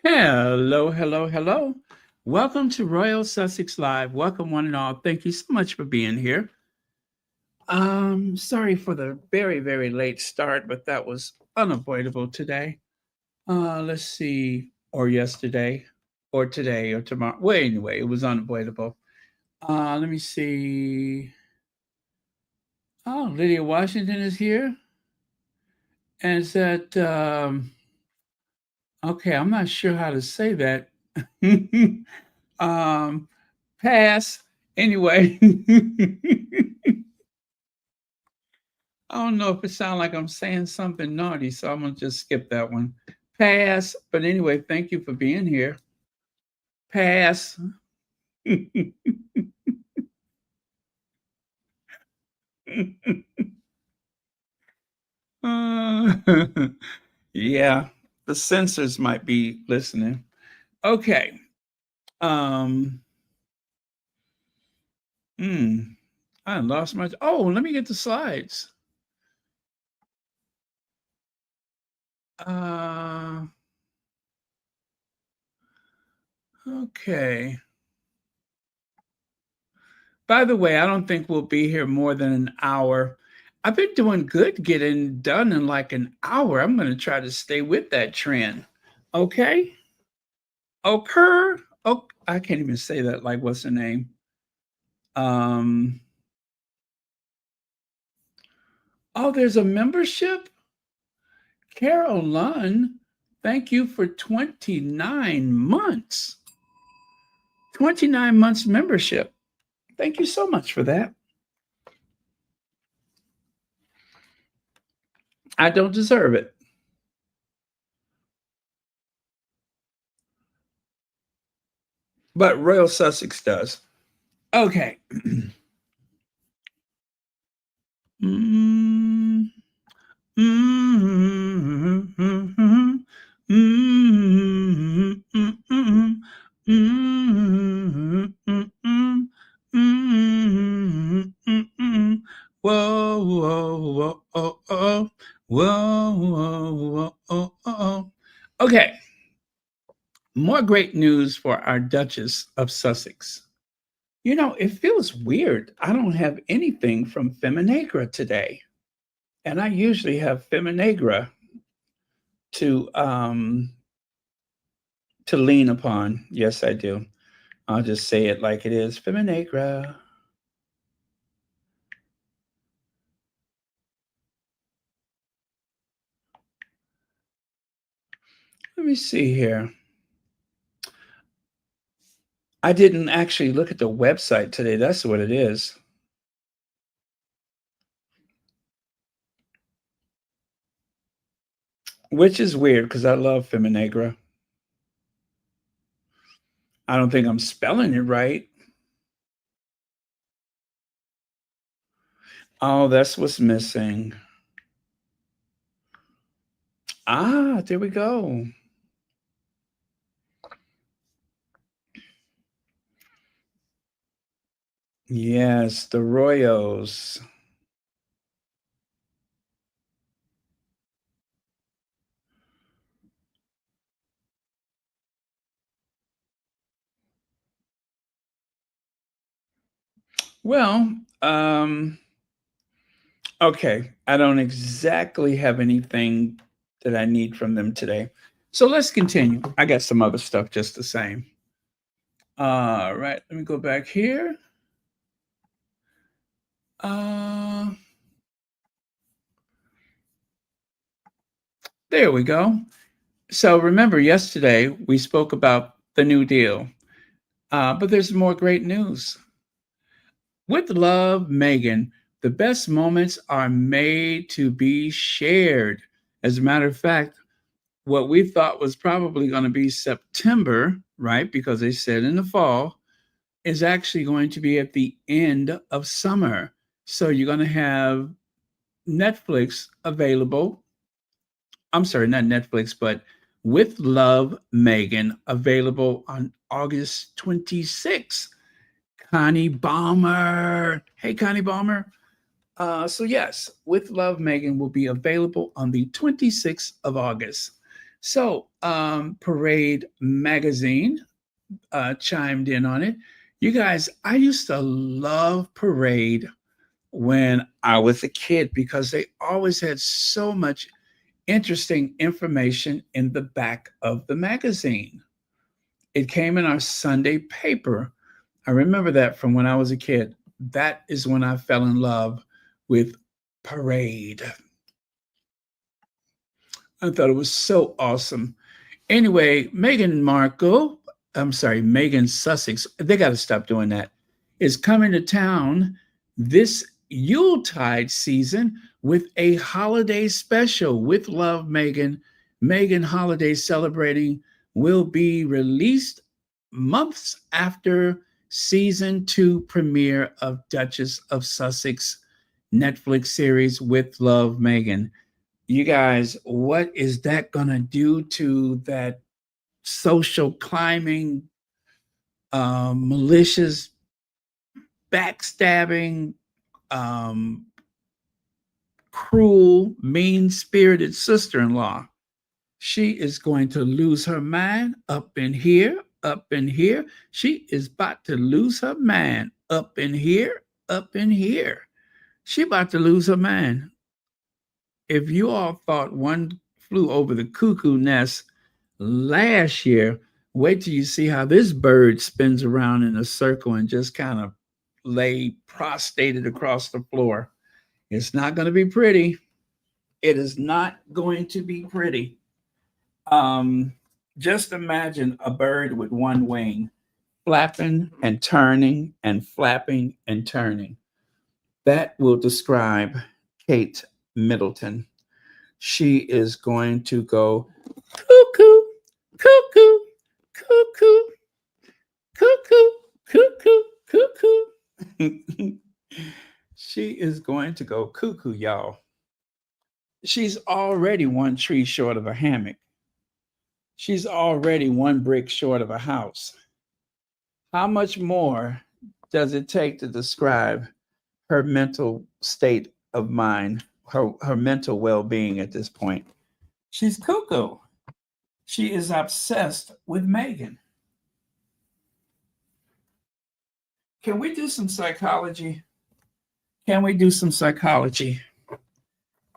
Hello, hello, hello. Welcome to Royal Sussex Live. Welcome, one and all. Thank you so much for being here. Sorry for the very, very late start, but that was unavoidable today. Let's see, or yesterday, or today, or tomorrow. Well, anyway, it was unavoidable. Let me see. Oh, Lydia Washington is here. And is that, okay, I'm not sure how to say that. um, Pass. Anyway, I don't know if it sounds like I'm saying something naughty, so I'm gonna just skip that one. Pass. But anyway, thank you for being here. Pass. Uh, yeah, the censors might be listening. Okay. Um. Hmm. I lost my. Oh, let me get the slides. Uh. Okay. By the way, I don't think we'll be here more than an hour. I've been doing good getting done in like an hour. I'm going to try to stay with that trend. Okay. Occur. Oh, I can't even say that. Like, what's the name? Um, oh, there's a membership. Carol Lunn, thank you for 29 months. 29 months membership. Thank you so much for that. I don't deserve it. But Royal Sussex does. Okay. Mm, mm, mm, mm, mm, mm, mm, mm, mm, mm. Whoa, whoa, whoa, oh, oh, whoa, whoa, whoa, oh, oh. Okay, more great news for our Duchess of Sussex. You know, it feels weird. I don't have anything from Feminagra today. And I usually have Feminagra to to lean upon. Yes, I do. I'll just say it like it is. Feminagra. Let me see here. I didn't actually look at the website today. That's what it is. Which is weird because I love Feminagra. I don't think I'm spelling it right. Oh, that's what's missing. Ah, there we go. Yes, the Royals. Well, okay. I don't exactly have anything that I need from them today. So let's continue. I got some other stuff just the same. All right, let me go back here. Uh, there we go. So remember, yesterday we spoke about the New Deal, but there's more great news. With love, Megan, the best moments are made to be shared. As a matter of fact, what we thought was probably going to be September, right? Because they said in the fall, is actually going to be at the end of summer. So you're going to have Netflix available. I'm sorry, not Netflix, but With Love, Megan, available on August 26th. Connie Balmer. Hey, Connie Balmer. So yes, With Love, Megan will be available on the 26th of August. So, Parade Magazine chimed in on it. You guys, I used to love Parade when I was a kid because they always had so much interesting information in the back of the magazine. It came in our Sunday paper. I remember that from when I was a kid. That is when I fell in love with Parade. I thought it was so awesome. Anyway, Meghan Sussex, they got to stop doing that, is coming to town this Yuletide season with a holiday special with Love Meghan. Meghan Holiday Celebrating will be released months after season two premiere of Duchess of Sussex Netflix series with Love Meghan. You guys, what is that going to do to that social climbing, malicious, backstabbing, um, cruel, mean spirited sister in law? She is going to lose her mind up in here, up in here. She is about to lose her mind up in here, up in here. She about to lose her mind. If you all thought One Flew Over the Cuckoo Nest last year, wait till you see how this bird spins around in a circle and just kind of lay prostrated across the floor. It's not going to be pretty. It is not going to be pretty. Um, just imagine a bird with one wing flapping and turning and flapping and turning. That will describe Kate Middleton. She is going to go cuckoo, cuckoo, cuckoo, cuckoo, cuckoo, cuckoo. She is going to go cuckoo, y'all. She's already one tree short of a hammock. She's already one brick short of a house. How much more does it take to describe her mental state of mind, her mental well being at this point? She's cuckoo. She is obsessed with Meghan. Can we do some psychology? Can we do some psychology?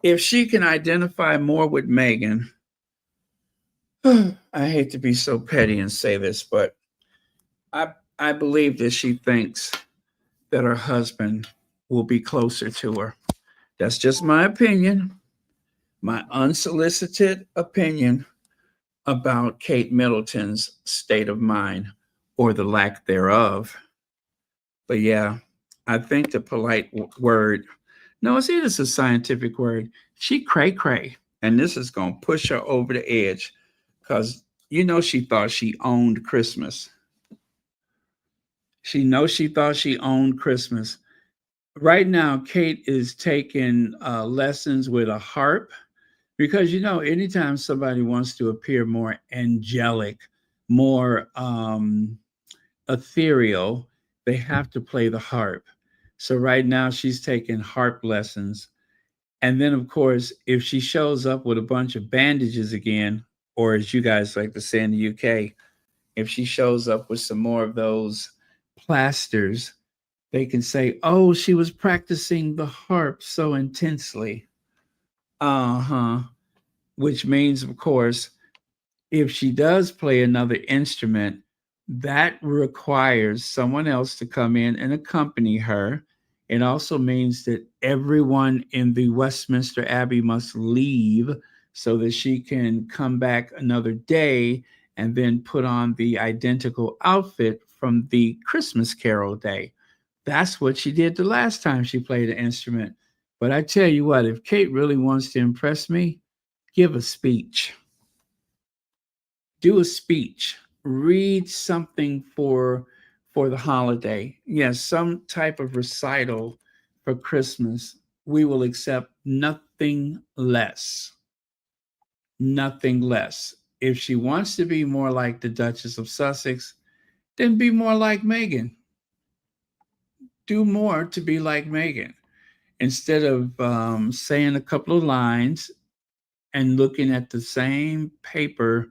If she can identify more with Meghan, I hate to be so petty and say this, but I believe that she thinks that her husband will be closer to her. That's just my opinion, my unsolicited opinion about Kate Middleton's state of mind or the lack thereof. But yeah, I think the polite word, no, it's either a scientific word, she cray cray. And this is going to push her over the edge because she thought she owned Christmas. She thought she owned Christmas. Right now, Kate is taking lessons with a harp because anytime somebody wants to appear more angelic, more ethereal, they have to play the harp. So right now she's taking harp lessons. And then of course, if she shows up with a bunch of bandages again, or as you guys like to say in the UK, if she shows up with some more of those plasters, they can say, "Oh, she was practicing the harp so intensely." Uh-huh. Which means, of course, if she does play another instrument, that requires someone else to come in and accompany her. It also means that everyone in the Westminster Abbey must leave so that she can come back another day and then put on the identical outfit from the Christmas Carol day. That's what she did the last time she played an instrument. But I tell you what, if Kate really wants to impress me, give a speech. Do a speech. Read something for the holiday. Yes, some type of recital for Christmas. We will accept nothing less. Nothing less. If she wants to be more like the Duchess of Sussex, then be more like Meghan. Do more to be like Meghan. Instead of saying a couple of lines and looking at the same paper,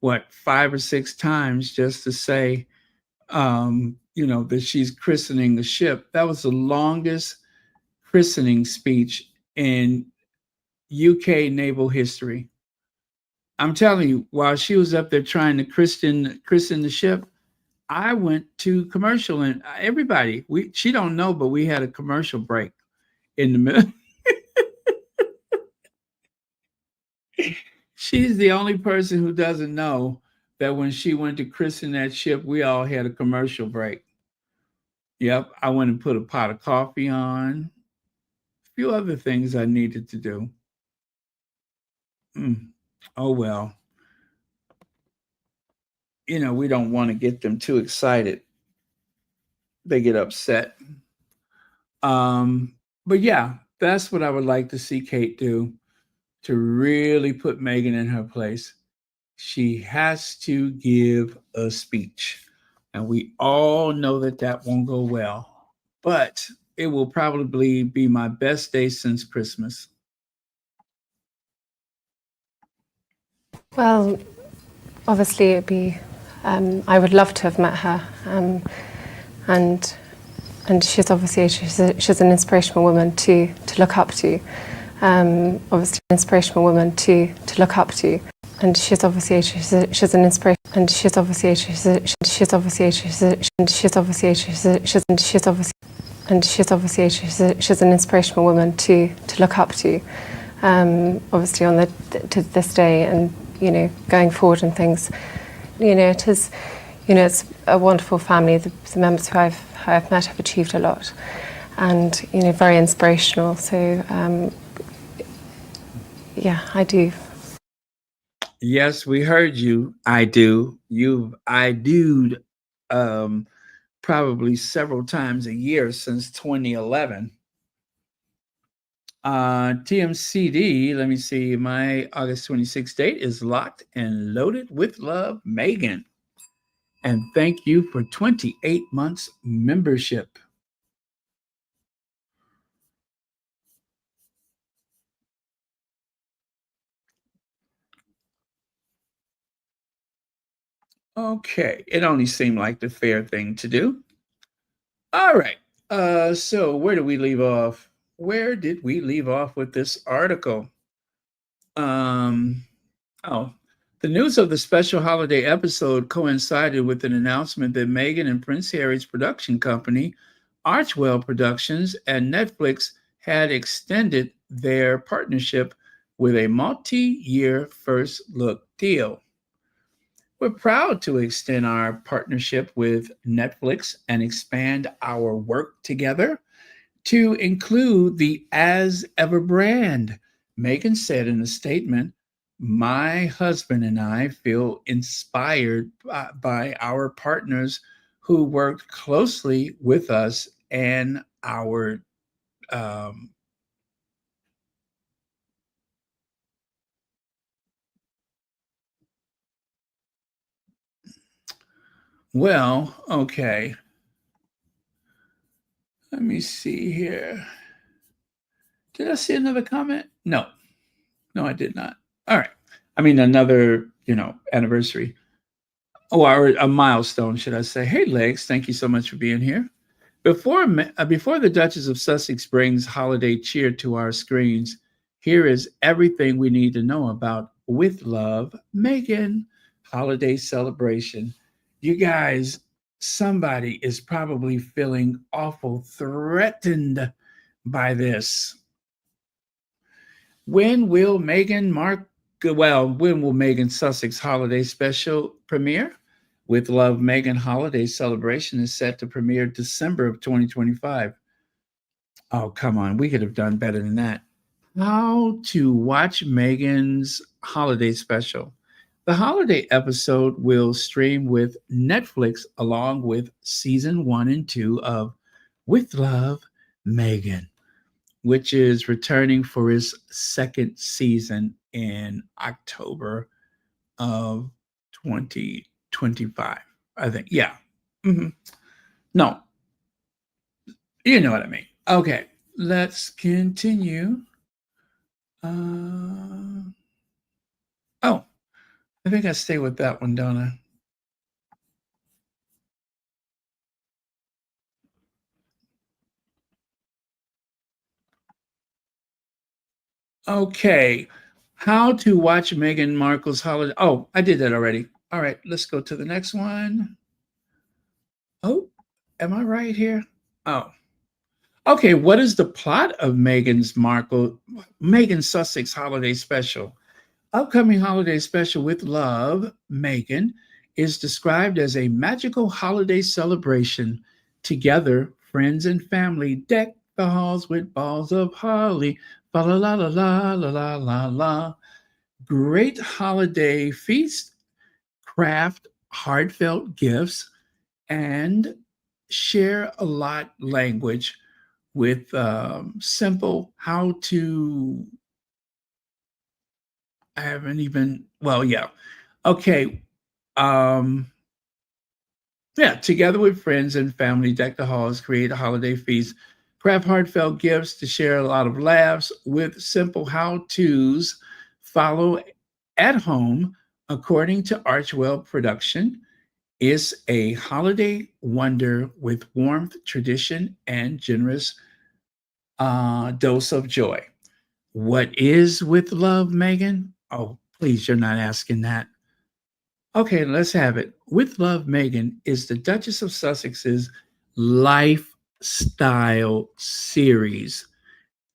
what, 5 or 6 times just to say, that she's christening the ship. That was the longest christening speech in UK naval history. I'm telling you, while she was up there trying to christen the ship, I went to commercial, and everybody, we she don't know, but we had a commercial break in the middle. She's the only person who doesn't know that when she went to christen that ship, we all had a commercial break. Yep, I went and put a pot of coffee on, a few other things I needed to do. Mm. Oh well, we don't want to get them too excited. They get upset. Um, but yeah, that's what I would like to see Kate do to really put Meghan in her place. She has to give a speech. And we all know that that won't go well, but it will probably be my best day since Christmas. Well, obviously it'd be. I would love to have met her, and she's an inspirational woman to look up to. Obviously, an inspirational woman to look up to. And she's an inspiration. And she's obviously she's an inspirational woman to look up to. Obviously on to this day, and going forward and things. It's a wonderful family. The members who I've met have achieved a lot, and very inspirational. So yeah, I do. Yes, we heard you. I do. You've I do um probably several times a year since 2011. TMCD, let me see. My August 26th date is locked and loaded with love, Megan. And thank you for 28 months membership. Okay, it only seemed like the fair thing to do. All right. So where did we leave off? Where did we leave off with this article? Um, oh, the news of the special holiday episode coincided with an announcement that Meghan and Prince Harry's production company, Archwell Productions, and Netflix had extended their partnership with a multi year first look deal. We're proud to extend our partnership with Netflix and expand our work together to include the As Ever brand. Megan said in a statement, "My husband and I feel inspired by our partners who worked closely with us and our um, well, okay. Let me see here. Did I see another comment? No, no, I did not. All right. I mean, another, anniversary. Oh, or a milestone, should I say. Hey, Legs, thank you so much for being here. Before the Duchess of Sussex brings holiday cheer to our screens, here is everything we need to know about With Love, Megan holiday celebration. You guys, somebody is probably feeling awful threatened by this. When will when will Megan Sussex holiday special premiere? With Love Megan holiday celebration is set to premiere December of 2025. Oh, come on. We could have done better than that. How to watch Megan's holiday special. The holiday episode will stream with Netflix along with season 1 and 2 of With Love Megan, which is returning for its second season in October of 2025. I think, yeah. hmm No, you know what I mean. Okay, let's continue. Uh, I think I stay with that one, don't I? Okay. How to watch Meghan Markle's holiday. Oh, I did that already. All right, let's go to the next one. Oh, am I right here? Oh, okay. What is the plot of Meghan Sussex holiday special? Upcoming holiday special with love, Meghan, is described as a magical holiday celebration. Together, friends and family deck the halls with balls of holly. Fa la la la la la la la la. Great holiday feast, craft heartfelt gifts, and share a lot language with simple how to. I haven't even, well, yeah. Okay. Um, yeah, together with friends and family, deck the halls, create a holiday feast, craft heartfelt gifts to share a lot of laughs with simple how to's. Follow at home, according to Archwell Production, is a holiday wonder with warmth, tradition, and generous dose of joy. What is with love, Meghan? Oh, please, you're not asking that. Okay, let's have it. With Love, Meghan is the Duchess of Sussex's lifestyle series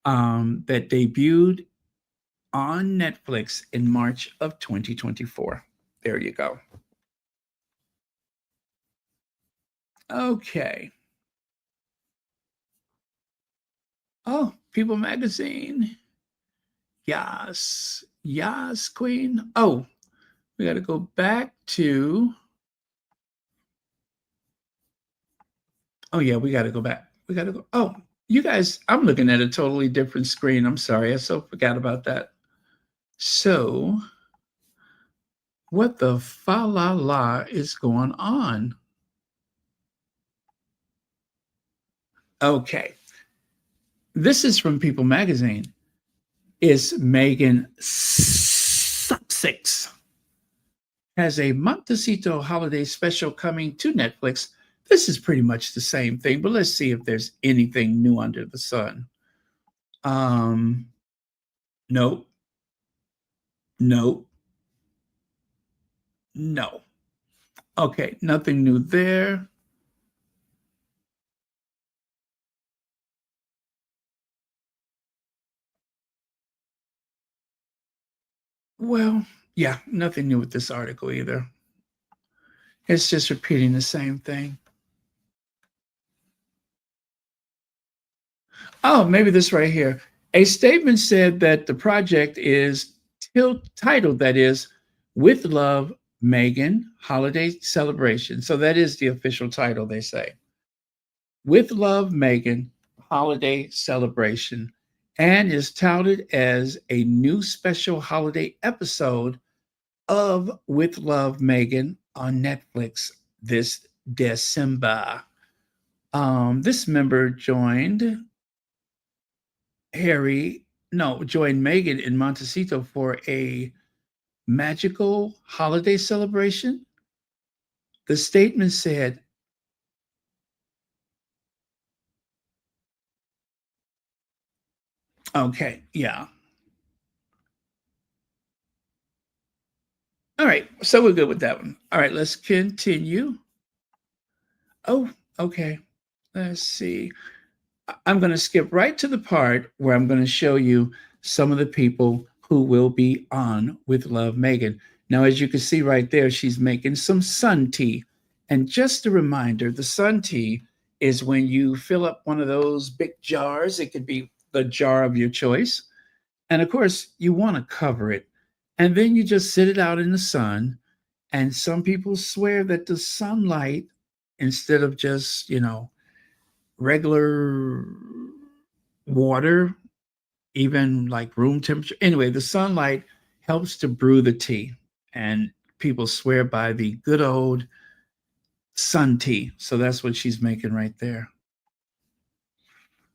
that debuted on Netflix in March of 2024. There you go. Okay. Oh, People Magazine. Yes. Yes, Queen. Oh, we got to go back to. Oh, yeah, we got to go back. We got to go. Oh, you guys, I'm looking at a totally different screen. I'm sorry. I so forgot about that. So, what the fa la la is going on? Okay, this is from People Magazine. Is Meghan Sussex has a Montecito holiday special coming to Netflix. This is pretty much the same thing, but let's see if there's anything new under the sun. Um, nope, nope, no. Okay, nothing new there. Well, yeah, nothing new with this article either. It's just repeating the same thing. Oh, maybe this right here. A statement said that the project is titled, that is, With Love, Meghan Holiday Celebration. So that is the official title, they say. With Love, Meghan Holiday Celebration, and is touted as a new special holiday episode of With Love, Meghan on Netflix this December. This member joined Meghan in Montecito for a magical holiday celebration. The statement said, okay, yeah. All right, so we're good with that one. All right, let's continue. Oh, okay. Let's see. I'm going to skip right to the part where I'm going to show you some of the people who will be on with Love Meghan. Now, as you can see right there, she's making some sun tea. And just a reminder, the sun tea is when you fill up one of those big jars. It could be the jar of your choice. And of course, you want to cover it. And then you just sit it out in the sun. And some people swear that the sunlight, instead of just, regular water, even like room temperature. Anyway, the sunlight helps to brew the tea, and people swear by the good old sun tea. So that's what she's making right there.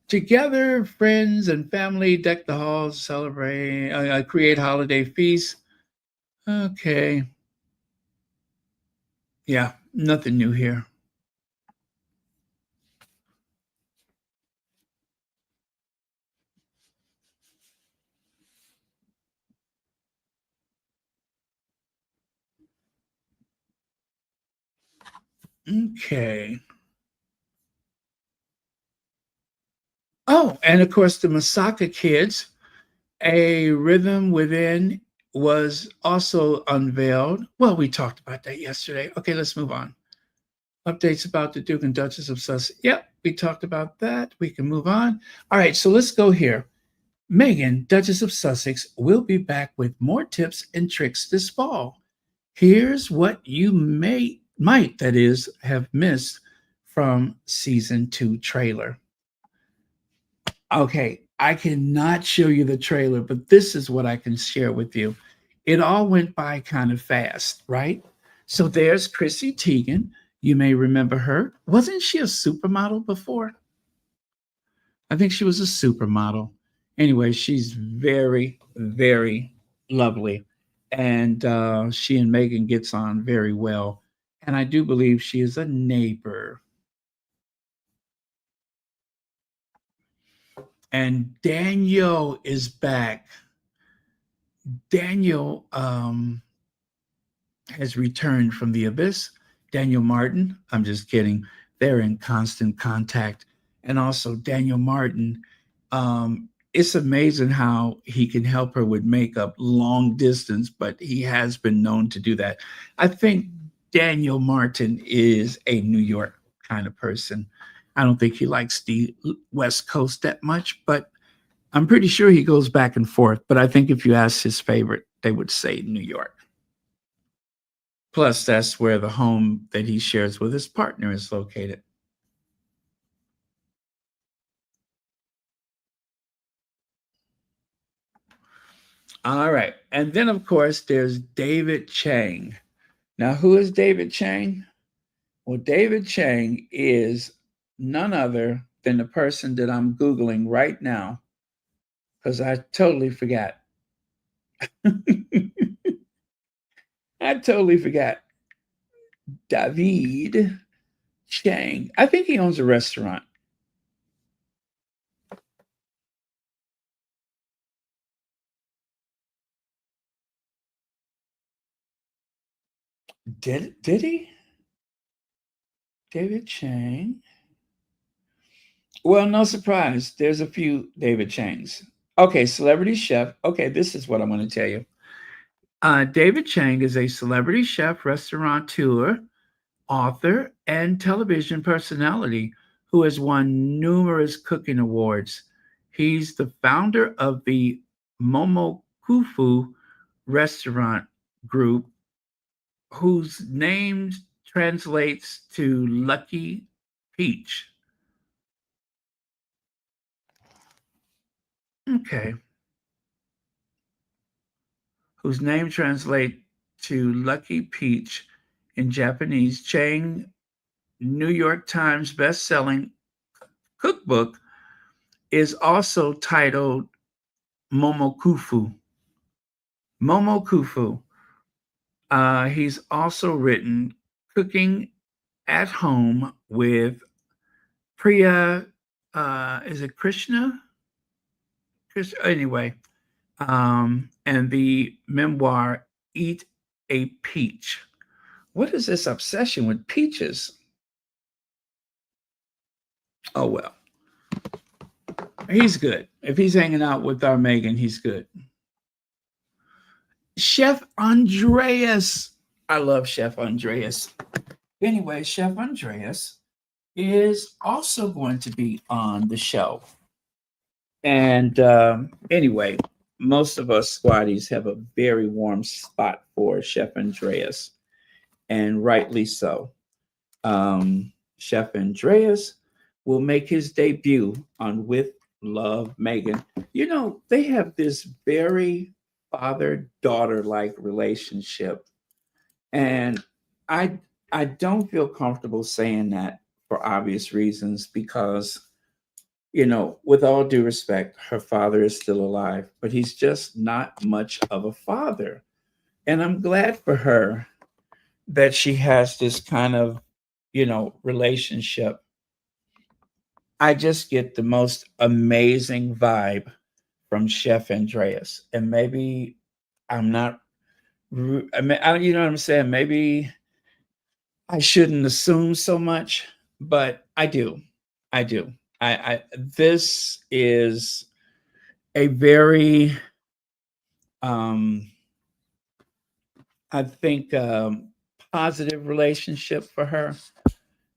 Together, friends and family deck the halls, celebrate, create holiday feasts. Okay. Yeah, nothing new here. Okay. Oh, and of course, the Masaka kids, a rhythm within was also unveiled. Well, we talked about that yesterday. Okay, let's move on. Updates about the Duke and Duchess of Sussex. Yep, we talked about that. We can move on. All right, so let's go here. Meghan, Duchess of Sussex, will be back with more tips and tricks this fall. Here's what you might that is have missed from season 2 trailer. Okay, I cannot show you the trailer, but this is what I can share with you. It all went by kind of fast, right? So there's Chrissy Teigen. You may remember her. Wasn't she a supermodel before? I think she was a supermodel. Anyway, she's very, very lovely. And she and Megan gets on very well. And I do believe she is a neighbor. And Daniel is back. Daniel has returned from the abyss. Daniel Martin, I'm just kidding. They're in constant contact. And also, Daniel Martin, it's amazing how he can help her with makeup long distance, but he has been known to do that. I think Daniel Martin is a New York kind of person. I don't think he likes the West Coast that much, but I'm pretty sure he goes back and forth. But I think if you ask his favorite, they would say New York. Plus, that's where the home that he shares with his partner is located. All right. And then, of course, there's David Chang. Now, who is David Chang? Well, David Chang is none other than the person that I'm Googling right now because I totally forgot. I totally forgot. David Chang. I think he owns a restaurant. Did he? David Chang. Well, no surprise. There's a few David Changs. Okay, celebrity chef. Okay, this is what I'm going to tell you. David Chang is a celebrity chef, restaurateur, author, and television personality who has won numerous cooking awards. He's the founder of the Momokufu restaurant group, whose name translates to Lucky Peach. Okay. Whose name translates to Lucky Peach in Japanese. Chang, New York Times best-selling cookbook, is also titled Momokufu. Momokufu. He's also written Cooking at Home with Priya. Is it Krishna? Anyway, and the memoir Eat a Peach. What is this obsession with peaches? Oh well, he's good. If he's hanging out with our Megan, he's good. Chef Andreas. I love Chef Andreas. Anyway, Chef Andreas is also going to be on the show. And anyway, most of us squatties have a very warm spot for Chef Andreas, and rightly so. Chef Andreas will make his debut on With Love Megan. You know, they have this very father daughter like relationship. And I I don't feel comfortable saying that for obvious reasons because with all due respect, her father is still alive, but he's just not much of a father. And I'm glad for her that she has this kind of, relationship. I just get the most amazing vibe from Chef Andreas. And maybe I'm not, I mean, you know what I'm saying? Maybe I shouldn't assume so much, but I do. I do. This is a very, um, I think, positive relationship for her,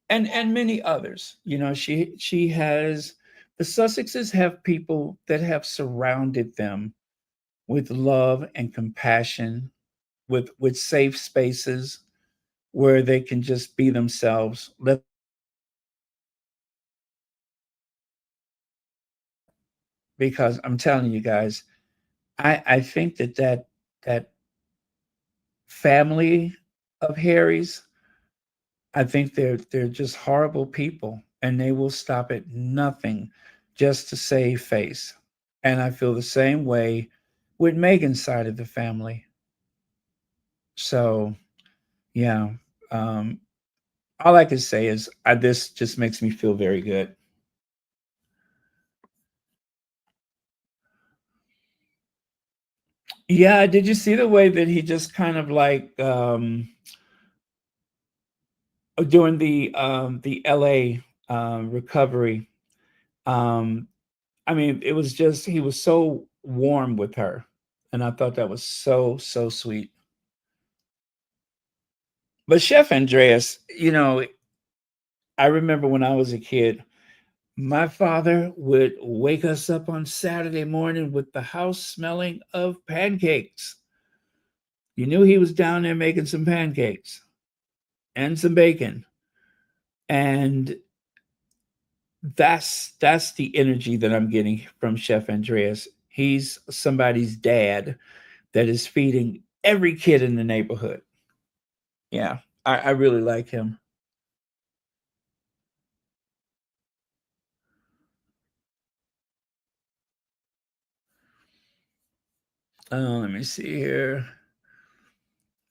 and many others. She has the Sussexes have people that have surrounded them with love and compassion, with safe spaces where they can just be themselves. Because I'm telling you guys, I think that family of Harry's, I think they're just horrible people, and they will stop at nothing just to save face. And I feel the same way with Meghan's side of the family. So yeah, um, all I can say is this just makes me feel very good. Yeah, did you see the way that he just kind of like during the LA recovery? Um, I mean, it was just he was so warm with her, and I thought that was so sweet. But Chef Andreas, I remember when I was a kid, my father would wake us up on Saturday morning with the house smelling of pancakes. You knew he was down there making some pancakes and some bacon. And that's the energy that I'm getting from Chef Andreas. He's somebody's dad that is feeding every kid in the neighborhood. Yeah, I really like him. Let me see here.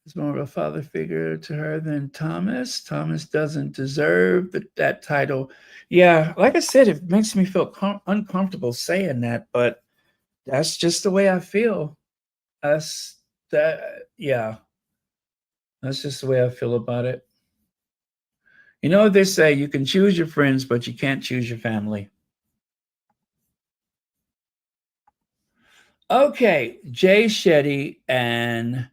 He's more of a father figure to her than Thomas. Thomas doesn't deserve that title. Yeah, like I said, it makes me feel uncomfortable saying that, but that's just the way I feel. That's that. Yeah, that's just the way I feel about it. You know what they say? You can choose your friends, but you can't choose your family. Okay, Jay Shetty and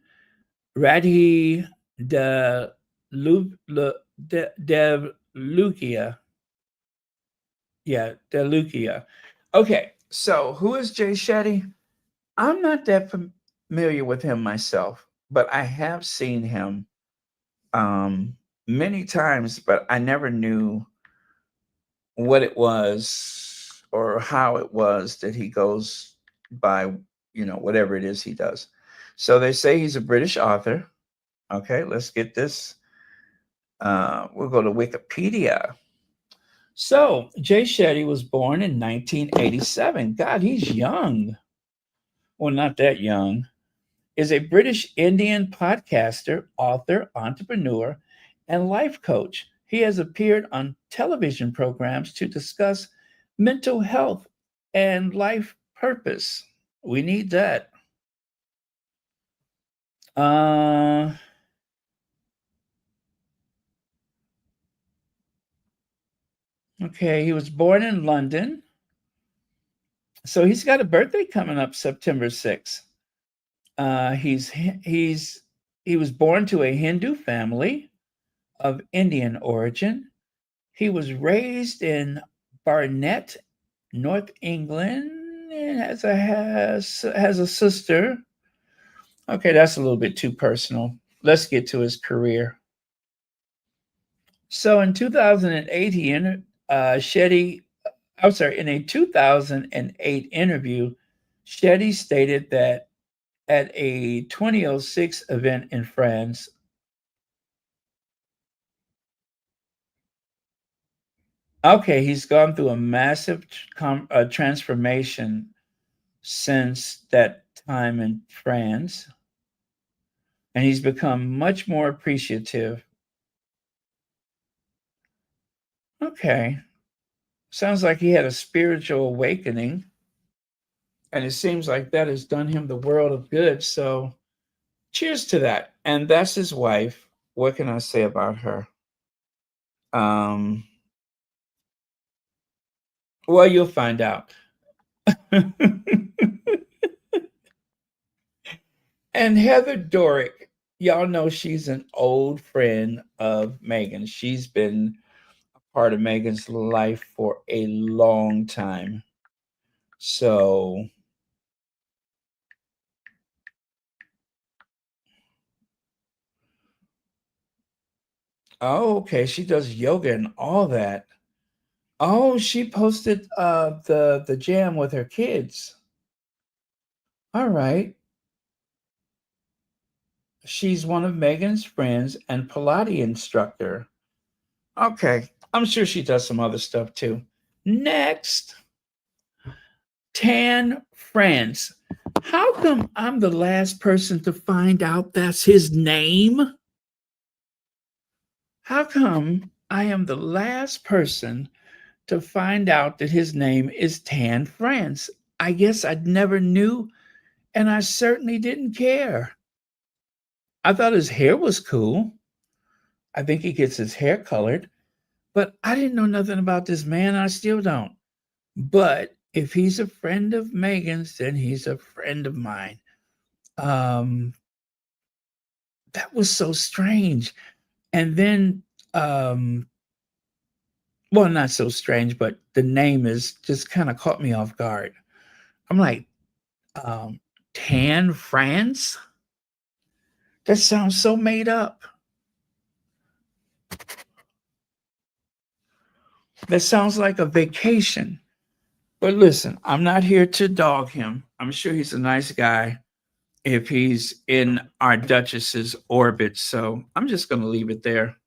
Radhi de Lukia. Yeah, Delucia. Okay, so who is Jay Shetty? I'm not that familiar with him myself, but I have seen him um, many times, but I never knew what it was or how it was that he goes by, whatever it is he does. So they say he's a British author. Okay, let's get this. We'll go to Wikipedia. So, Jay Shetty was born in 1987. God, he's young. Well, not that young. Is a British Indian podcaster, author, entrepreneur, and life coach. He has appeared on television programs to discuss mental health and life purpose. We need that. Uh, okay, he was born in London. So he's got a birthday coming up September 6th. He's he was born to a Hindu family of Indian origin. He was raised in Barnet, North England, and has a sister. Okay, that's a little bit too personal. Let's get to his career. So in 2008, Shetty. I'm sorry. In a 2008 interview, Shetty stated that at a 2006 event in France. Okay, he's gone through a massive transformation since that time in France. and he's become much more appreciative. Okay. Sounds like he had a spiritual awakening, and it seems like that has done him the world of good. So, cheers to that. And that's his wife. What can I say about her? Um, well, you'll find out. And Heather Dorick, y'all know she's an old friend of Meghan. She's been part of Meghan's life for a long time. So, oh, okay, she does yoga and all that. Oh, she posted the jam with her kids. All right. She's one of Meghan's friends and Pilates instructor. Okay. I'm sure she does some other stuff too. Next, Tan France. How come I'm the last person to find out that's his name? How come I am the last person to find out that his name is Tan France? I guess I never knew, and I certainly didn't care. I thought his hair was cool. I think he gets his hair colored, but I didn't know nothing about this man. I still don't. But if he's a friend of Megan's, then he's a friend of mine. Um, that was so strange. And then, um, well, not so strange, but the name is just kind of caught me off guard. I'm like, um, Tan France? That sounds so made up. That sounds like a vacation. But listen, I'm not here to dog him. I'm sure he's a nice guy if he's in our Duchess's orbit. So I'm just going to leave it there.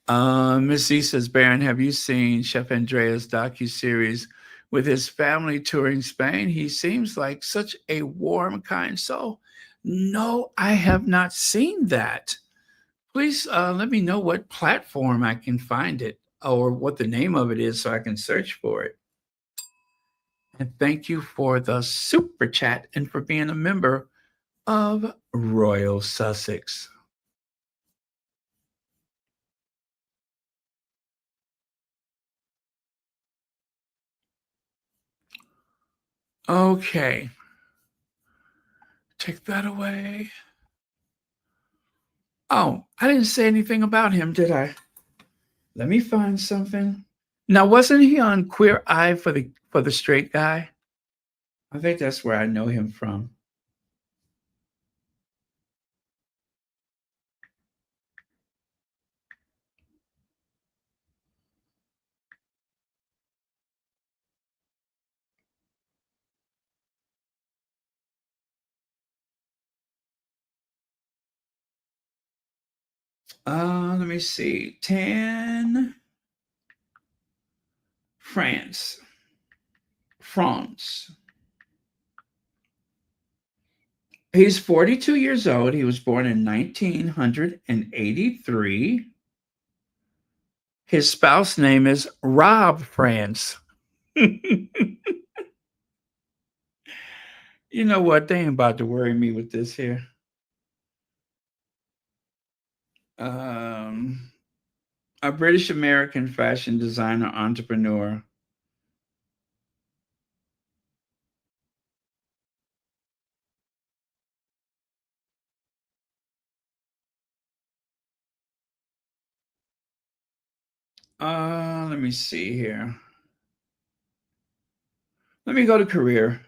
Miss E says, Baron, have you seen Chef Andrea's docu-series with his family touring Spain? He seems like such a warm, kind soul. No, I have not seen that. Please let me know what platform I can find it or what the name of it is so I can search for it. And thank you for the super chat and for being a member of Royal Sussex. Okay. Take that away. Oh, I didn't say anything about him, did I? Let me find something. Now, wasn't he on Queer Eye for the straight guy? I think that's where I know him from. Let me see. Tan France. France. He's 42 years old. He was born in 1983. His spouse name is Rob France. You know what? They ain't about to worry me with this here. Um, a British American fashion designer entrepreneur. Let me see here. Let me go to career.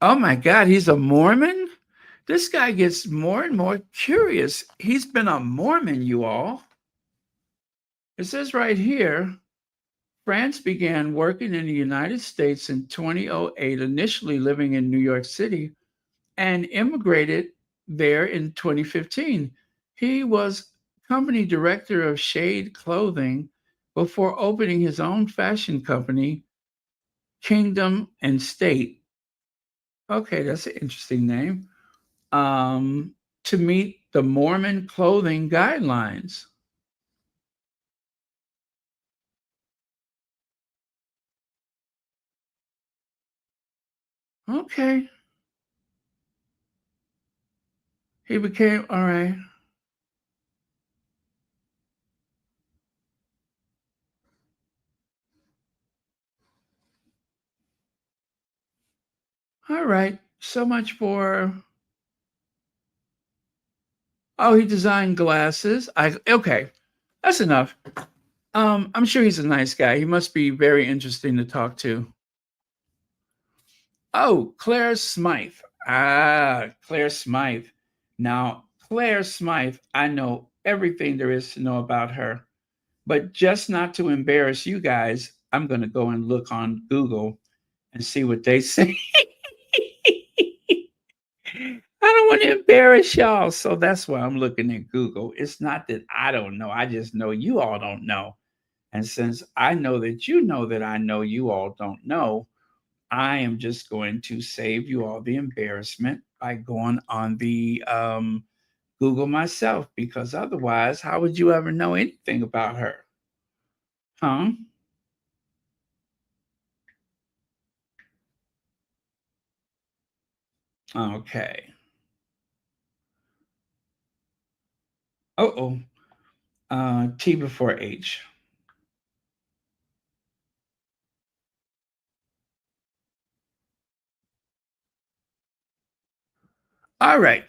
Oh my God, he's a Mormon? This guy gets more and more curious. He's been a Mormon, you all. It says right here France began working in the United States in 2008, initially living in New York City, and immigrated there in 2015. He was company director of Shade Clothing before opening his own fashion company, Kingdom and State. Okay, that's an interesting name. To meet the Mormon clothing guidelines. Okay, he became all right. All right. So much for. Oh, he designed glasses. I okay. That's enough. I'm sure he's a nice guy. He must be very interesting to talk to. Oh, Claire Smythe. Ah, Claire Smythe. Now, Claire Smythe, I know everything there is to know about her. But just not to embarrass you guys, I'm going to go and look on Google and see what they say. I don't want to embarrass y'all. So that's why I'm looking at Google. It's not that I don't know. I just know you all don't know. And since I know that you know that I know you all don't know, I am just going to save you all the embarrassment by going on the Google myself, because otherwise, how would you ever know anything about her? Huh? Okay. Oh, T before H. All right.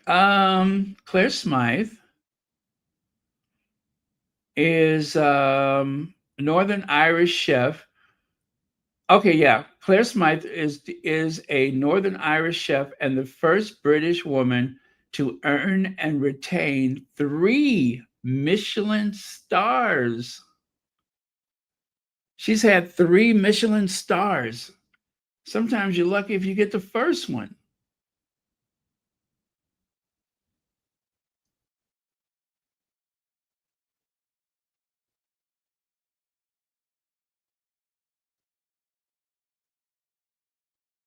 Claire Smythe is Northern Irish chef. Okay, yeah. Claire Smythe is a Northern Irish chef and the first British woman to earn and retain 3 Michelin stars. She's had 3 Michelin stars. Sometimes you're lucky if you get the first one.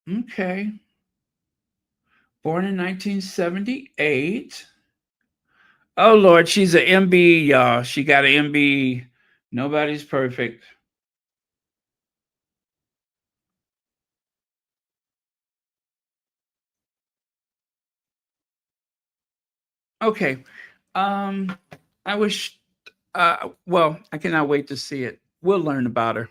Okay. Born in 1978. Oh Lord, she's an MB, y'all. She got an MB. Nobody's perfect. Okay. Um, I wish well, I cannot wait to see it. We'll learn about her.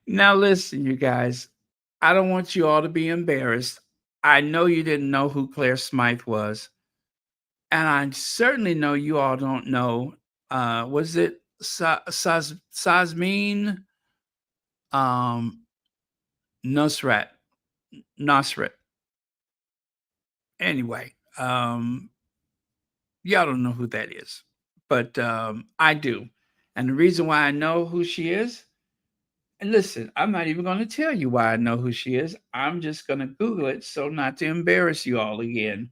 Now listen, you guys. I don't want you all to be embarrassed. I know you didn't know who Claire Smythe was, and I certainly know you all don't know. Was it Sazmin Nusrat? Nasrat. Anyway, y'all don't know who that is, but I do. And the reason why I know who she is, and listen, I'm not even going to tell you why I know who she is. I'm just going to Google it so not to embarrass you all again,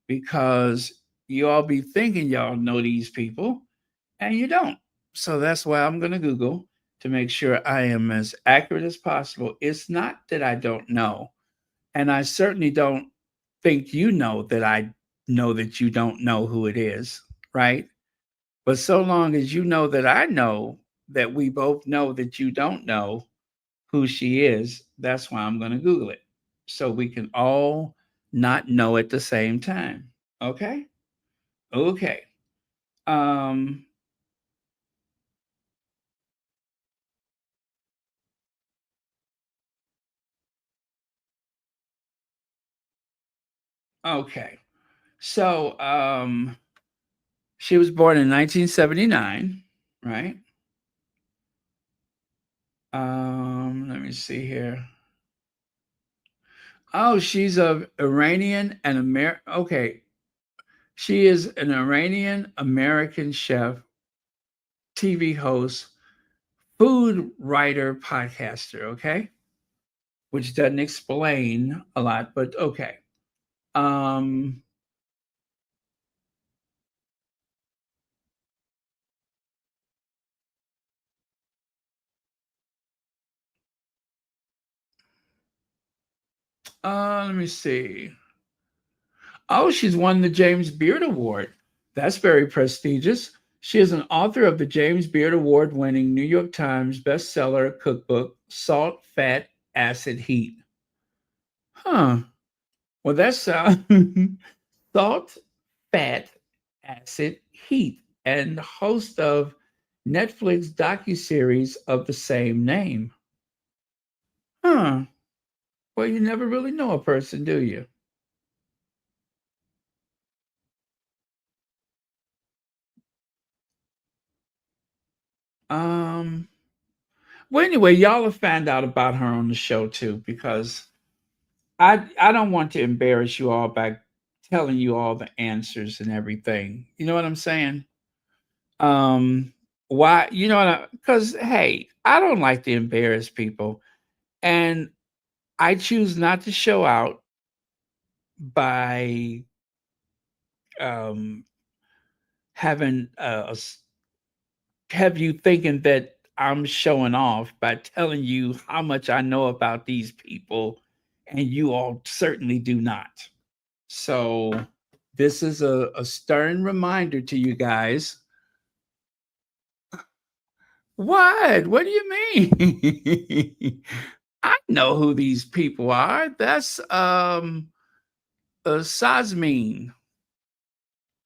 because you all be thinking y'all know these people and you don't. So that's why I'm going to Google to make sure I am as accurate as possible. It's not that I don't know. And I certainly don't think you know that I know that you don't know who it is, right? But so long as you know that I know that we both know that you don't know who she is, that's why I'm going to Google it. So we can all not know at the same time. Okay? Okay. Um, okay. So she was born in 1979, right? Let me see here. Oh, she's of Iranian and Okay, she is an Iranian American chef, TV host, food writer, podcaster. Okay, which doesn't explain a lot, but okay. Let me see. Oh, she's won the James Beard Award. That's very prestigious. She is an author of the James Beard Award winning New York Times bestseller cookbook, Salt, Fat, Acid, Heat. Huh. Well, that's Salt, Fat, Acid, Heat, and host of Netflix docuseries of the same name. Huh. Well, you never really know a person, do you? Um, well, anyway, y'all will find out about her on the show too, because I don't want to embarrass you all by telling you all the answers and everything. You know what I'm saying? Um, why? You know what? Because hey, I don't like to embarrass people, and I choose not to show out by um having have you thinking that I'm showing off by telling you how much I know about these people, and you all certainly do not. So, this is a stern reminder to you guys. What? What do you mean? I know who these people are. That's Sazmin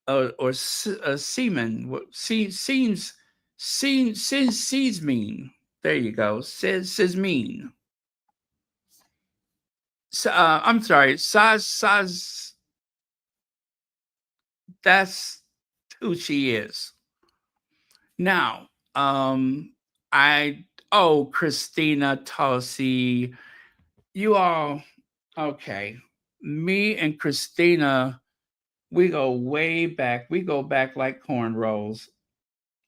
or Seaman. Seems mean. There you go. Says mean. I'm sorry. Saz. That's who she is. Now, I Christina Tosi, you all okay. Me and Christina, we go way back. We go back like cornrows.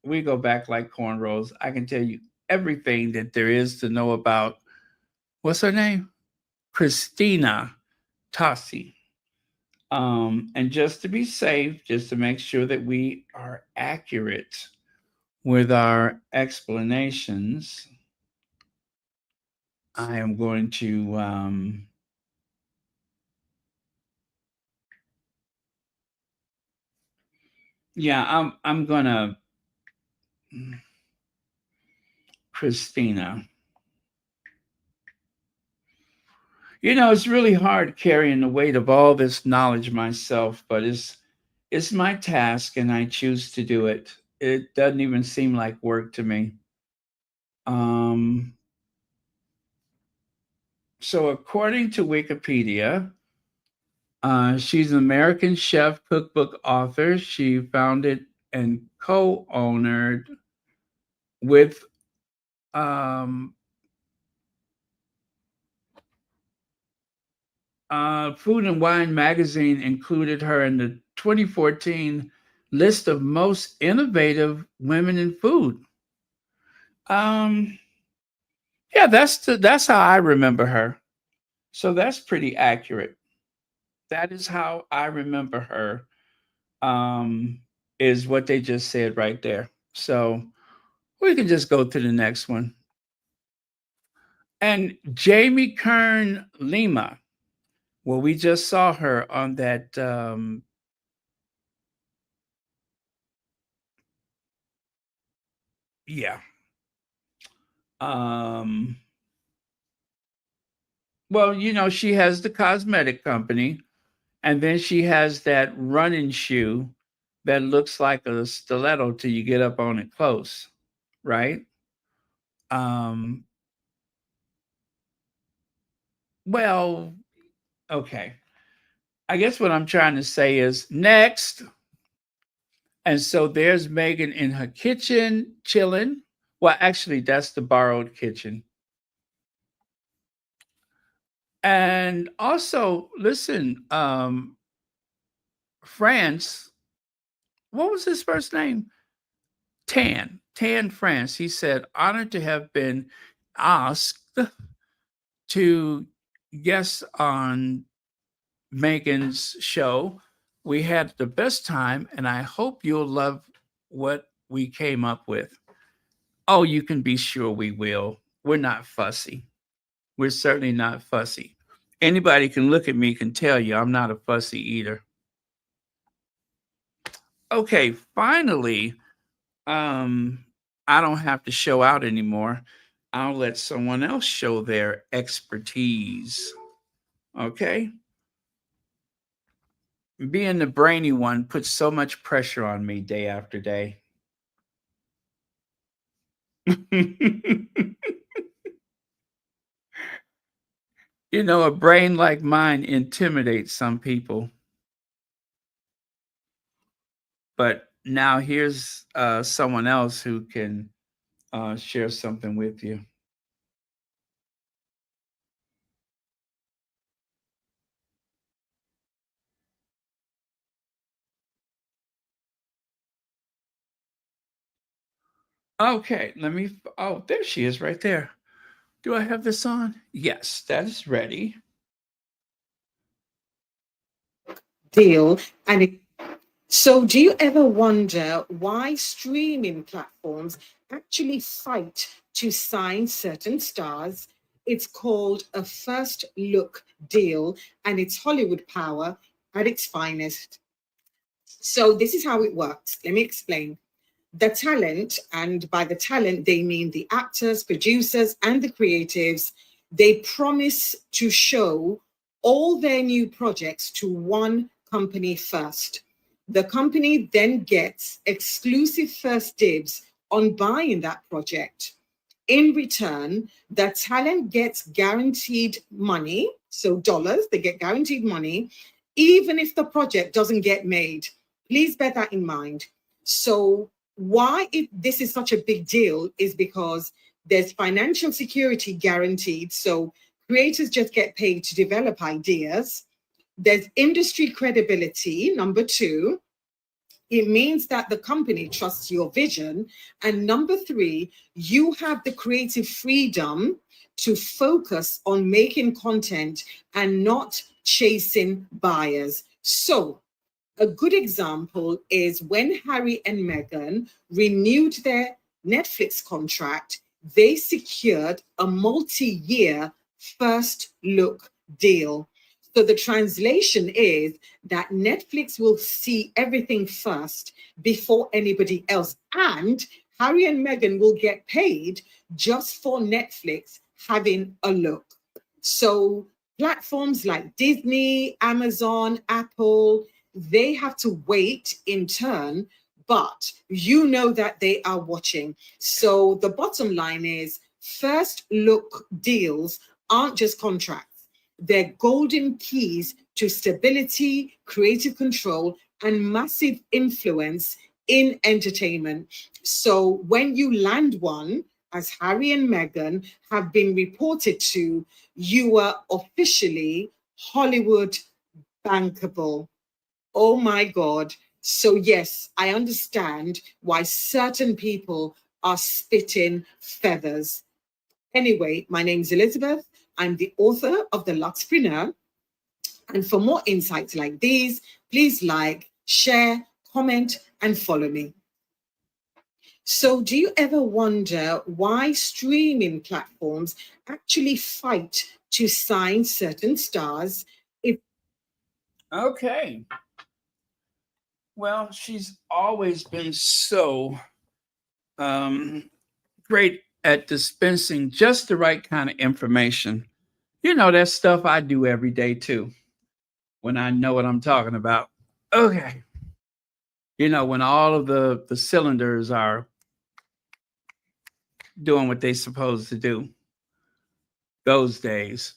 We go back like cornrows. I can tell you everything that there is to know about what's her name? Christina Tosi. And just to be safe, just to make sure that we are accurate with our explanations, I am going to yeah, I'm gonna Christina. You know, it's really hard carrying the weight of all this knowledge myself, but it's my task and I choose to do it. It doesn't even seem like work to me. Um so according to Wikipedia, she's an American chef cookbook author. She founded and co-ownered with um, Food and Wine magazine included her in the 2014 list of most innovative women in food. Um, yeah, that's how I remember her. So that's pretty accurate. That is how I remember her. Um, is what they just said right there. So we can just go to the next one. And Jamie Kern Lima. Well, we just saw her on that. Yeah. Um, well, you know, she has the cosmetic company, and then she has that running shoe that looks like a stiletto till you get up on it close, right? Um, well, okay. I guess what I'm trying to say is next. And so there's Megan in her kitchen chilling. Well, actually, that's the borrowed kitchen. And also, listen, France, what was his first name? Tan France. He said, honored to have been asked to guest on Megan's show. We had the best time, and I hope you'll love what we came up with. Oh, you can be sure we will. We're not fussy. We're certainly not fussy. Anybody can look at me can tell you I'm not a fussy eater. Okay, finally, um, I don't have to show out anymore. I'll let someone else show their expertise. Okay? Being the brainy one puts so much pressure on me day after day. You know, a brain like mine intimidates some people. But now here's someone else who can share something with you. Okay, oh, there she is right there. Do I have this on? Yes, that is ready. Deal. So, do you ever wonder why streaming platforms actually fight to sign certain stars? It's called a first look deal, and it's Hollywood power at its finest. So, this is how it works. Let me explain. The talent, and by the talent, they mean the actors, producers, and the creatives, they promise to show all their new projects to one company first. The company then gets exclusive first dibs on buying that project. In return, the talent gets guaranteed money, so dollars, they get guaranteed money, even if the project doesn't get made. Please bear that in mind. So, this is such a big deal is because there's financial security guaranteed. So, creators just get paid to develop ideas. There's industry credibility, number two. It means that the company trusts your vision. And number three, you have the creative freedom to focus on making content and not chasing buyers. So, a good example is when Harry and Meghan renewed their Netflix contract, they secured a multi-year first look deal. So the translation is that Netflix will see everything first before anybody else. And Harry and Meghan will get paid just for Netflix having a look. So platforms like Disney, Amazon, Apple, they have to wait in turn, but you know that they are watching. So the bottom line is first look deals aren't just contracts, they're golden keys to stability, creative control, and massive influence in entertainment. So when you land one, as Harry and Meghan have been reported to, you are officially Hollywood bankable. Oh my God. So, yes, I understand why certain people are spitting feathers. Anyway, my name's Elizabeth. I'm the author of The Luxpreneur. And for more insights like these, please like, share, comment, and follow me. So, do you ever wonder why streaming platforms actually fight to sign certain stars? Okay. Well, she's always been so um, great at dispensing just the right kind of information. You know, that's stuff I do every day too, when I know what I'm talking about. Okay. You know, when all of the cylinders are doing what they're supposed to do, those days.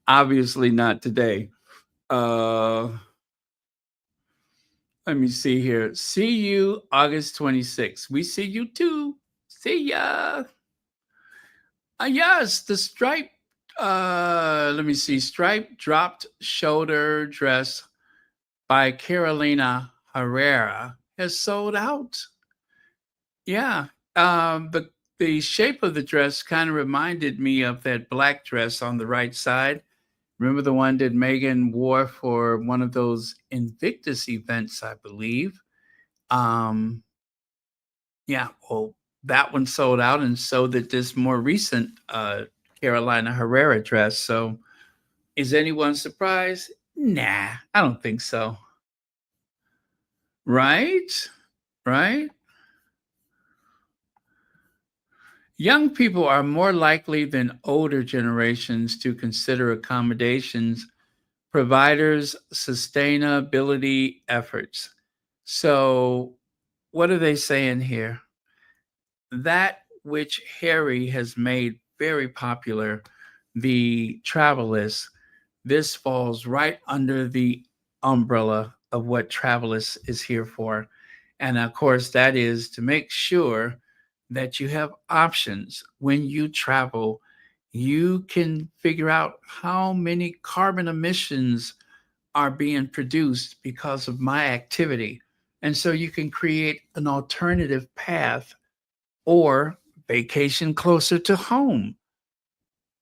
Obviously not today. Uh Let me see here. See you August 26th. We see you too. See ya. Yes, the stripe. Let me see. Stripe dropped shoulder dress by Carolina Herrera has sold out. Yeah. The shape of the dress kind of reminded me of that black dress on the right side. Remember the one that Megan wore for one of those Invictus events, I believe. Um, yeah, well, that one sold out, and so did this more recent Carolina Herrera dress. So is anyone surprised? Nah, I don't think so. Right? Right? Young people are more likely than older generations to consider accommodations providers' sustainability efforts. So, what are they saying here? That which Harry has made very popular, the Travelist, this falls right under the umbrella of what Travelist is here for. And of course, that is to make sure that you have options when you travel. You can figure out how many carbon emissions are being produced because of my activity. And so you can create an alternative path or vacation closer to home.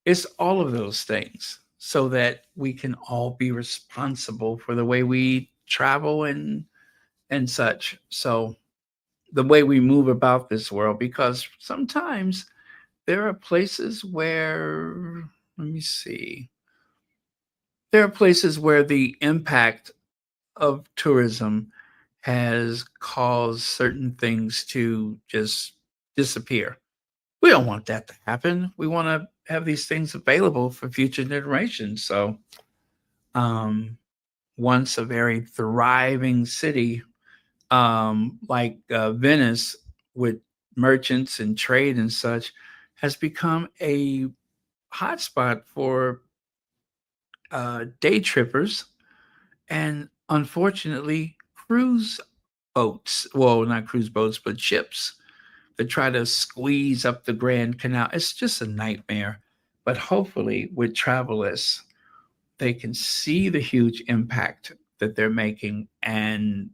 It's all of those things so that we can all be responsible for the way we travel and such. So the way we move about this world, because sometimes there are places where, let me see, there are places where the impact of tourism has caused certain things to just disappear. We don't want that to happen. We want to have these things available for future generations. So, um, once a very thriving city like Venice, with merchants and trade and such, has become a hotspot for day trippers and unfortunately cruise boats. Well, not cruise boats, but ships that try to squeeze up the Grand Canal. It's just a nightmare. But hopefully, with Travelers, they can see the huge impact that they're making and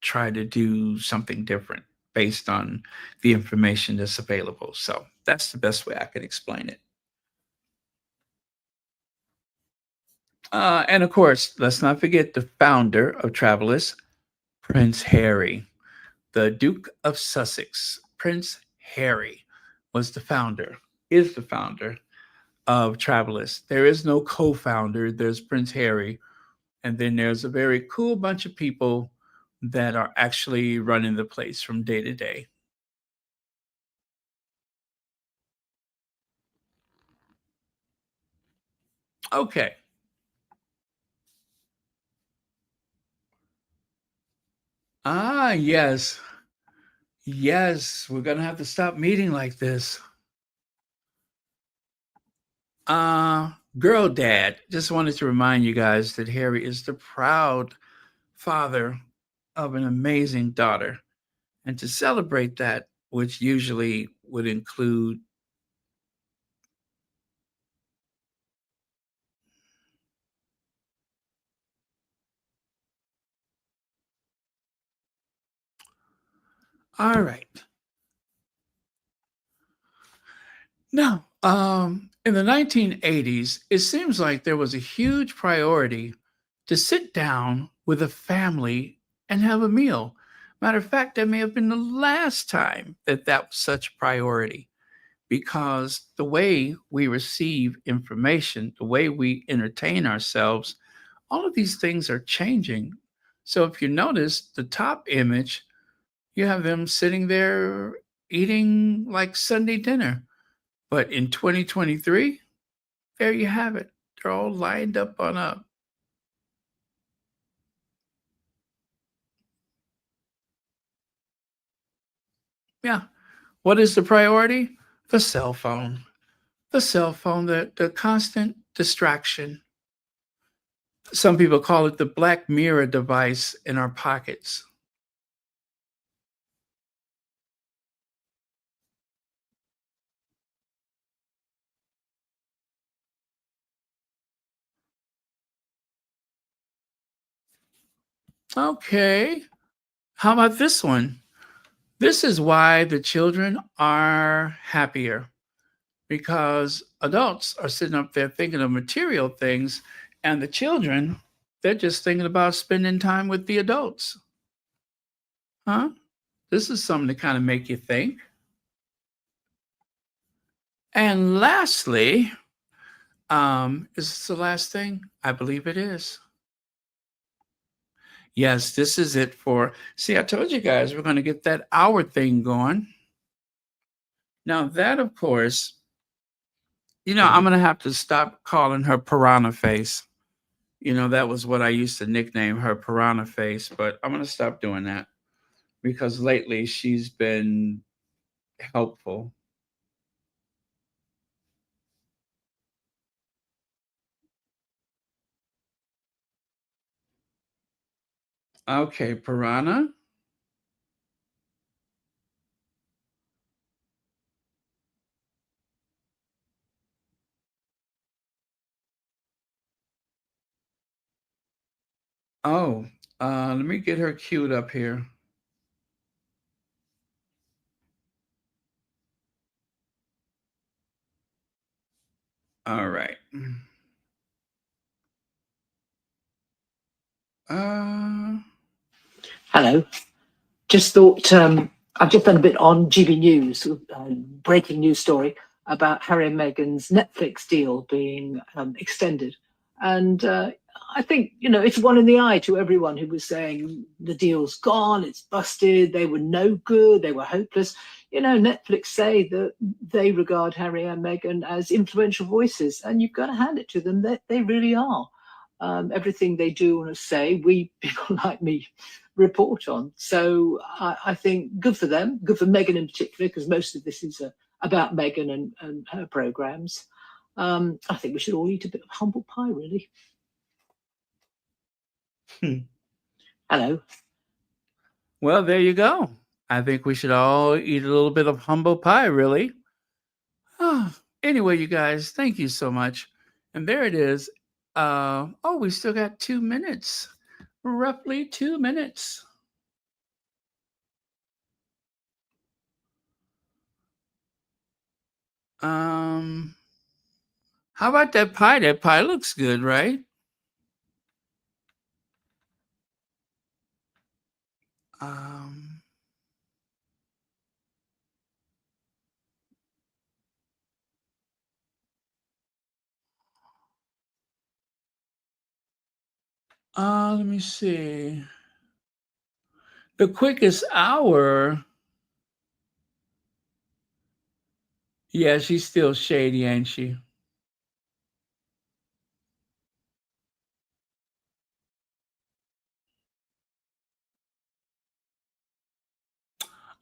try to do something different based on the information that's available. So that's the best way I can explain it. And of course, let's not forget the founder of Travelers, Prince Harry, the Duke of Sussex. Prince Harry was the founder, is the founder of Travelers. There is no co founder, there's Prince Harry, and then there's a very cool bunch of people that are actually running the place from day to day. Okay. Ah, yes. Yes, we're going to have to stop meeting like this. Girl dad, just wanted to remind you guys that Harry is the proud father of an amazing daughter. And to celebrate that, which usually would include, all right. Now, in the 1980s, it seems like there was a huge priority to sit down with a family and have a meal. Matter of fact, that may have been the last time that that was such a priority because the way we receive information, the way we entertain ourselves, all of these things are changing. So if you notice the top image, you have them sitting there eating like Sunday dinner. But in 2023, there you have it. They're all lined up on a, yeah. What is the priority? The cell phone. The cell phone, the constant distraction. Some people call it the black mirror device in our pockets. Okay. How about this one? This is why the children are happier because adults are sitting up there thinking of material things, and the children, they're just thinking about spending time with the adults. Huh? This is something to kind of make you think. And lastly, is this the last thing? I believe it is. Yes, this is it for. See, I told you guys we're going to get that hour thing going. Now, that, of course, I'm going to have to stop calling her piranha face. That was what I used to nickname her, piranha face, but I'm going to stop doing that because lately she's been helpful. Okay, piranha. Oh, let me get her queued up here. All right. Uh, Hello. Just thought I've just done a bit on GB News, breaking news story about Harry and Meghan's Netflix deal being extended. And I think, it's one in the eye to everyone who was saying the deal's gone, it's busted, they were no good, they were hopeless. Netflix say that they regard Harry and Meghan as influential voices, and you've got to hand it to them that they really are. Everything they do and say, we people like me report on. So I think good for them, good for Meghan in particular, because most of this is about Meghan and her programs. I think we should all eat a bit of humble pie, really. Hello. well, there you go. I think we should all eat a little bit of humble pie, really. Anyway, you guys, thank you so much. And there it is. Oh, we still got 2 minutes, roughly 2 minutes. Um, how about that pie? That pie looks good, right? Um, let me see. The quickest hour. Yeah, she's still shady, ain't she?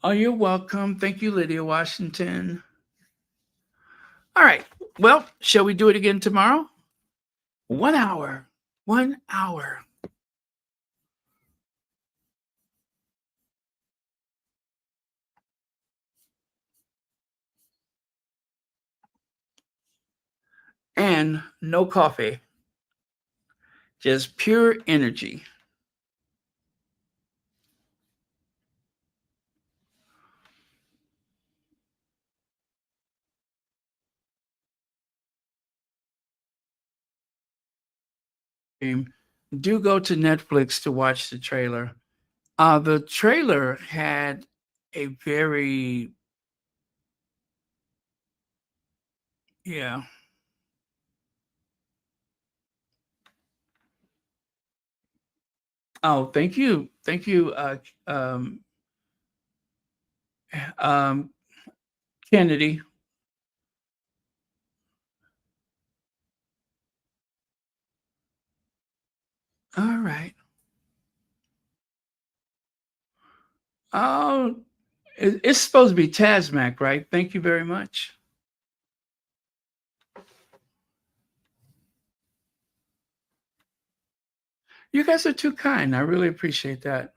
Oh, you're welcome. Thank you, Lydia Washington. All right. Well, shall we do it again tomorrow? 1 hour. 1 hour. And no coffee, just pure energy. Do go to Netflix to watch the trailer. The trailer had a very, yeah. Oh, thank you. Thank you, um, um, Kennedy. All right. Oh, it's supposed to be Tasmac, right? Thank you very much. You guys are too kind. I really appreciate that.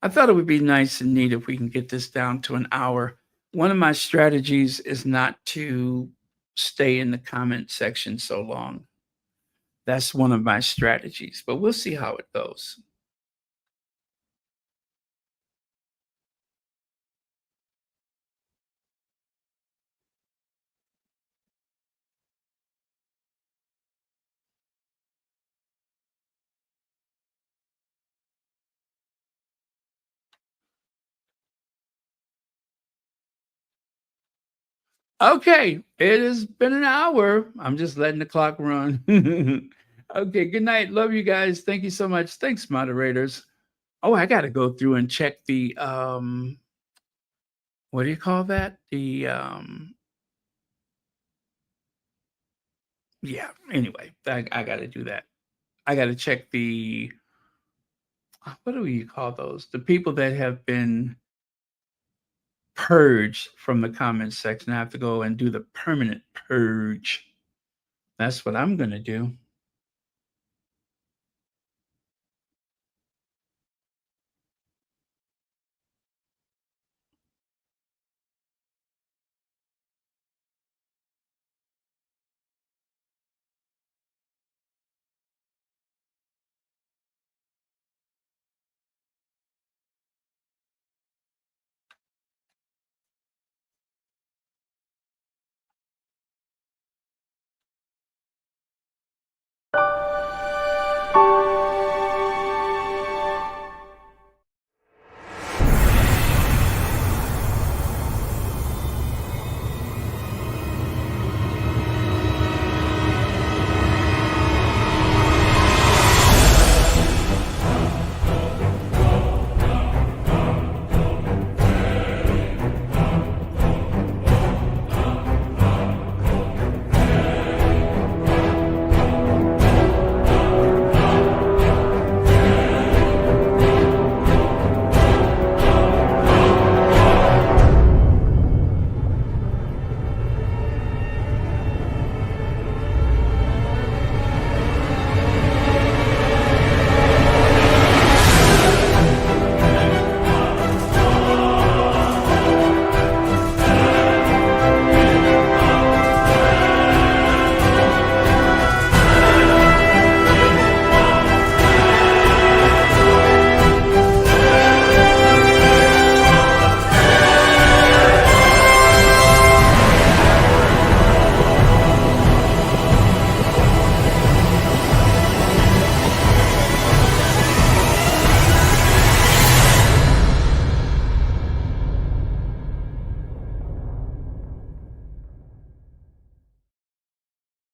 I thought it would be nice and neat if we can get this down to an hour. One of my strategies is not to stay in the comment section so long. That's one of my strategies, but we'll see how it goes. Okay, it has been an hour. I'm just letting the clock run. Okay, good night. Love you guys. Thank you so much. Thanks, moderators. Oh, I got to go through and check the what do you call that? The yeah, anyway, I got to do that. I got to check the what do you call those? The people that have been purged from the comments section. I have to go and do the permanent purge. That's what I'm going to do.